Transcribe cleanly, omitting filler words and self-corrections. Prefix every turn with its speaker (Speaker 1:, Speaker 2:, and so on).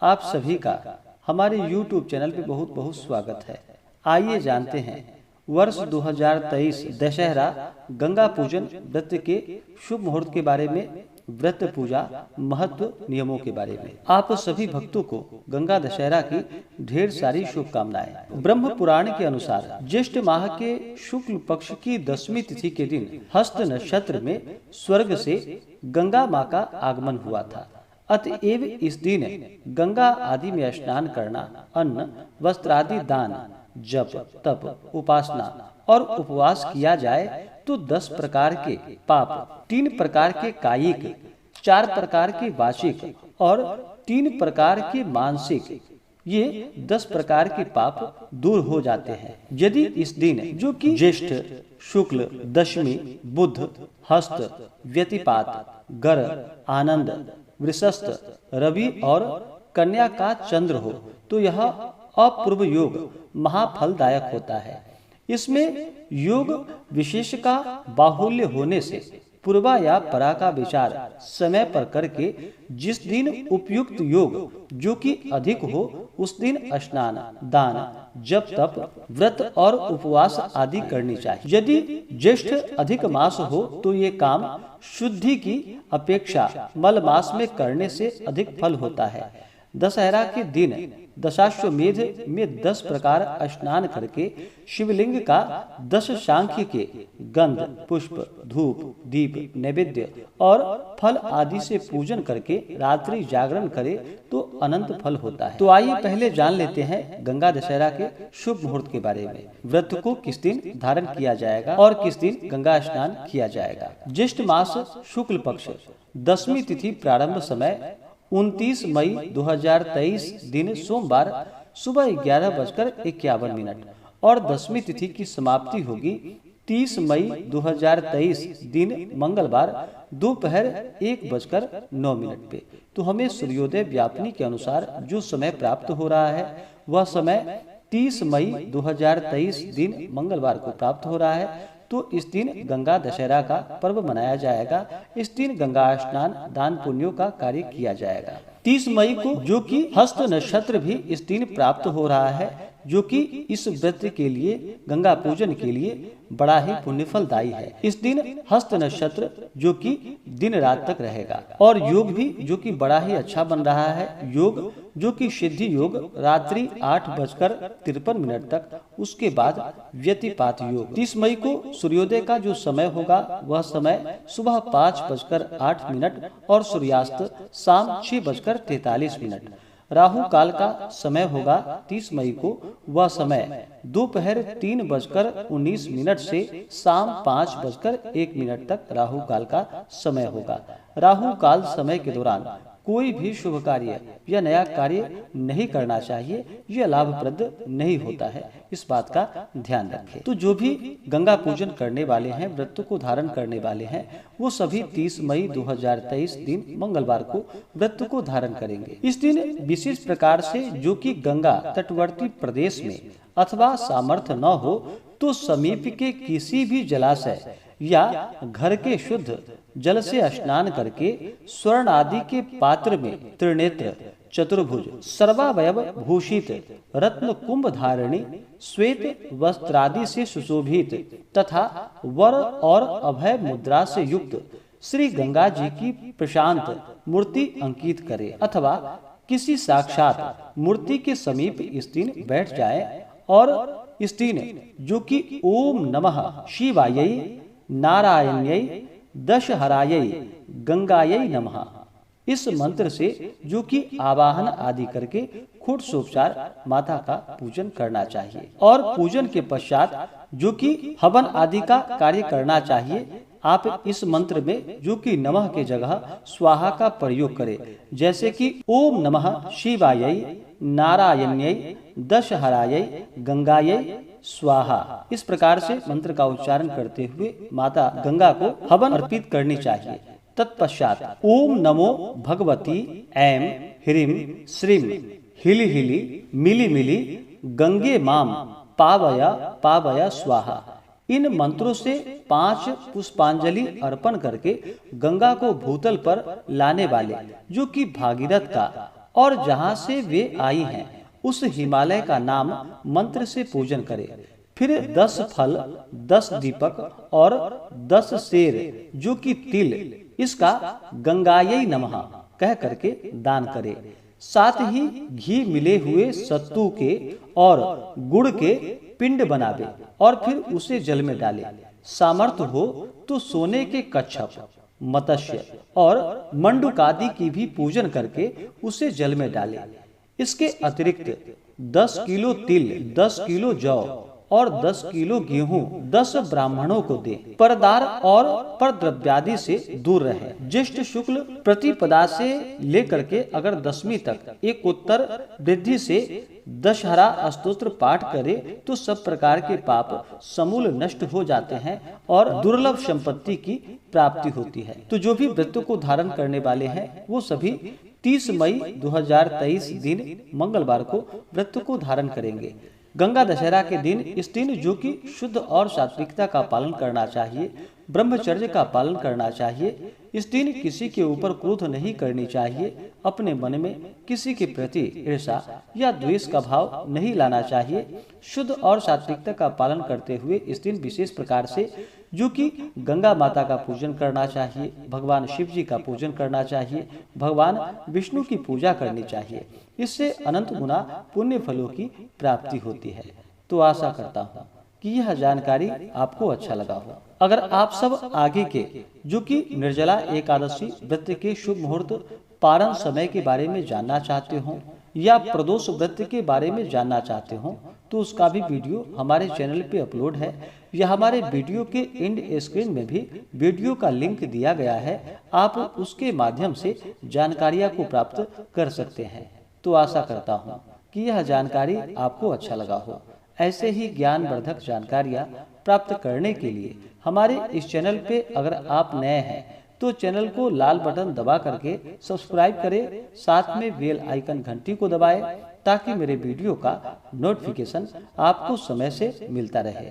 Speaker 1: आप सभी का हमारे YouTube चैनल पे बहुत बहुत स्वागत है। आइए जानते हैं वर्ष 2023 दशहरा गंगा पूजन व्रत के शुभ मुहूर्त के बारे में, व्रत पूजा महत्व नियमों के बारे में। आप सभी भक्तों को गंगा दशहरा की ढेर सारी शुभकामनाएं। ब्रह्म पुराण के अनुसार ज्येष्ठ माह के शुक्ल पक्ष की 10वीं तिथि के दिन हस्त नक्षत्र में स्वर्ग से गंगा माँ का आगमन हुआ था। अतएव इस दिन गंगा आदि में स्नान करना, अन्न वस्त्रादि दान, जप तप उपासना और उपवास किया जाए तो 10 प्रकार के पाप, 3 प्रकार के कायिक, 4 प्रकार के वाचिक और 3 प्रकार के मानसिक, ये 10 प्रकार के पाप दूर हो जाते हैं। यदि इस दिन जो कि ज्येष्ठ शुक्ल दशमी, बुध, हस्त, व्यतिपात, गर, आनंद, वृषस्थ, रवि और कन्या का चंद्र हो तो यह अपूर्व योग महाफलदायक होता है। इसमें योग विशेष का बाहुल्य होने से पूर्वा या परा का विचार समय पर करके जिस दिन उपयुक्त योग जो कि अधिक हो उस दिन स्नान, दान, जप तप, व्रत और उपवास आदि करनी चाहिए। यदि ज्येष्ठ अधिक मास हो तो ये काम शुद्धि की अपेक्षा मल मास में करने से अधिक फल होता है। दशहरा के दिन दशाश्वमेध में 10 प्रकार स्नान करके शिवलिंग का 10 सांख्य के गंध, पुष्प, धूप, दीप, नैवेद्य और फल आदि से पूजन करके रात्रि जागरण करे तो अनंत फल होता है। तो आइए पहले जान लेते हैं गंगा दशहरा के शुभ मुहूर्त के बारे में। व्रत को किस दिन धारण किया जाएगा और किस दिन गंगा स्नान किया जाएगा। ज्येष्ठ मास शुक्ल पक्ष 10वीं तिथि प्रारंभ समय 29 मई 2023 दिन सोमवार सुबह 11:51 और 10वीं तिथि की समाप्ति होगी 30 मई 2023 दिन मंगलवार दोपहर 1:09 पे। तो हमें सूर्योदय व्यापनी के अनुसार जो समय प्राप्त हो रहा है वह समय 30 मई 2023 दिन मंगलवार को प्राप्त हो रहा है। तो इस दिन गंगा दशहरा का पर्व मनाया जाएगा। इस दिन गंगा स्नान, दान पुण्यों का कार्य किया जाएगा। 30 मई को जो कि हस्त नक्षत्र भी इस दिन प्राप्त हो रहा है, जो कि इस व्रत के लिए, गंगा पूजन के लिए बड़ा ही पुण्यफलदायी है। इस दिन हस्त नक्षत्र जो कि दिन रात तक रहेगा और योग भी जो कि बड़ा ही अच्छा बन रहा है। योग जो कि सिद्धि योग रात्रि 8:53 तक, उसके बाद व्यतिपात योग। 30 मई को सूर्योदय का जो समय होगा वह समय सुबह 5:08 और सूर्यास्त शाम 6:43। राहु काल का समय होगा 30 मई को, वह समय दोपहर 3:19 से शाम 5:01 तक राहु काल का समय होगा। राहु काल समय के दौरान कोई भी शुभ कार्य या नया कार्य नहीं करना चाहिए, यह लाभप्रद नहीं होता है, इस बात का ध्यान रखें। तो जो भी गंगा पूजन करने वाले हैं, व्रत को धारण करने वाले हैं, वो सभी 30 मई 2023 दिन मंगलवार को व्रत को धारण करेंगे। इस दिन विशेष प्रकार से जो कि गंगा तटवर्ती प्रदेश में अथवा सामर्थ्य न हो तो समीप के किसी भी जलाशय या घर के शुद्ध जल से स्नान करके स्वर्ण आदि के पात्र में त्रिनेत्र, चतुर्भुज, सर्वावयव भूषित, रत्न कुंभ धारिणी, श्वेत वस्त्रादि से सुशोभित तथा वर और अभय मुद्रा से युक्त श्री गंगा जी की प्रशांत मूर्ति अंकित करे अथवा किसी साक्षात मूर्ति के समीप इस दिन बैठ जाए और इस दिन जो कि ओम नमः शिवायै नारायण्यै दशहरायै गंगायै नमः इस मंत्र से जो कि आवाहन आदि करके षोडशोपचार माता का पूजन करना चाहिए और पूजन के पश्चात जो कि हवन आदि का कार्य करना चाहिए। आप इस मंत्र में जो कि नमः के जगह स्वाहा का प्रयोग करें, जैसे कि ओम नमः शिवायै नारायण्यै दशहरायै गंगायै स्वाहा। इस प्रकार से मंत्र का उच्चारण करते हुए माता गंगा को हवन अर्पित करनी चाहिए। तत्पश्चात ओम नमो भगवती ऐं ह्रीं श्रीं हिली हिली मिली मिली गंगे माम पावय पावय स्वाहा। इन मंत्रों से 5 पुष्पांजलि अर्पण करके गंगा को भूतल पर लाने वाले जो कि भागीरथ का और जहाँ से वे आई हैं उस हिमालय का नाम मंत्र से पूजन करें। फिर 10 फल, 10 दीपक और 10 शेर जो कि तिल, इसका गंगायै नमः कह करके दान करे। साथ ही घी मिले हुए सत्तू के और गुड़ के पिंड बनावे और फिर उसे जल में डाले। सामर्थ्य हो तो सोने के कच्छप, मत्स्य और मंडूकादि की भी पूजन करके उसे जल में डाले। इसके अतिरिक्त 10 किलो तिल, 10 किलो जौ और 10 किलो गेहूं 10 ब्राह्मणों को दे। परदार और परद्रव्यादि से दूर रहे। ज्येष्ठ शुक्ल प्रतिपदा से लेकर के अगर 10वीं तक एक उत्तर वृद्धि से दशहरा स्तोत्र पाठ करे तो सब प्रकार के पाप समूल नष्ट हो जाते हैं और दुर्लभ संपत्ति की प्राप्ति होती है। तो जो भी व्रत को धारण करने वाले हैं वो सभी 30 मई 2023 दिन मंगलवार को व्रत को धारण करेंगे। गंगा दशहरा के दिन, इस दिन जो कि शुद्ध और सात्विकता का पालन करना चाहिए, ब्रह्मचर्य का पालन करना चाहिए। इस दिन किसी के ऊपर क्रोध नहीं करनी चाहिए। अपने मन में किसी के प्रति ईर्ष्या या द्वेष का भाव नहीं लाना चाहिए। शुद्ध और सात्विकता का पालन करते हुए इस दिन विशेष प्रकार से जो कि गंगा माता का पूजन करना चाहिए, भगवान शिव जी का पूजन करना चाहिए, भगवान विष्णु की पूजा करनी चाहिए। इससे अनंत गुना पुण्य फलों की प्राप्ति होती है। तो आशा करता हूँ कि यह जानकारी आपको अच्छा लगा हो। अगर आप सब आगे के जो कि निर्जला एकादशी व्रत के शुभ मुहूर्त पारण समय के बारे में जानना चाहते हो या प्रदोष व्रत के बारे में जानना चाहते हो तो उसका भी वीडियो हमारे चैनल पे अपलोड है या हमारे वीडियो के एंड स्क्रीन में भी वीडियो का लिंक दिया गया है। आप उसके माध्यम से जानकारियां को प्राप्त कर सकते हैं। तो आशा करता हूँ कि यह जानकारी आपको अच्छा लगा हो। ऐसे ही ज्ञानवर्धक जानकारियाँ प्राप्त करने के लिए हमारे इस चैनल पे अगर आप नए हैं तो चैनल को लाल बटन दबा करके सब्सक्राइब करें, साथ में बेल आइकन घंटी को दबाएं ताकि मेरे वीडियो का नोटिफिकेशन आपको समय से मिलता रहे।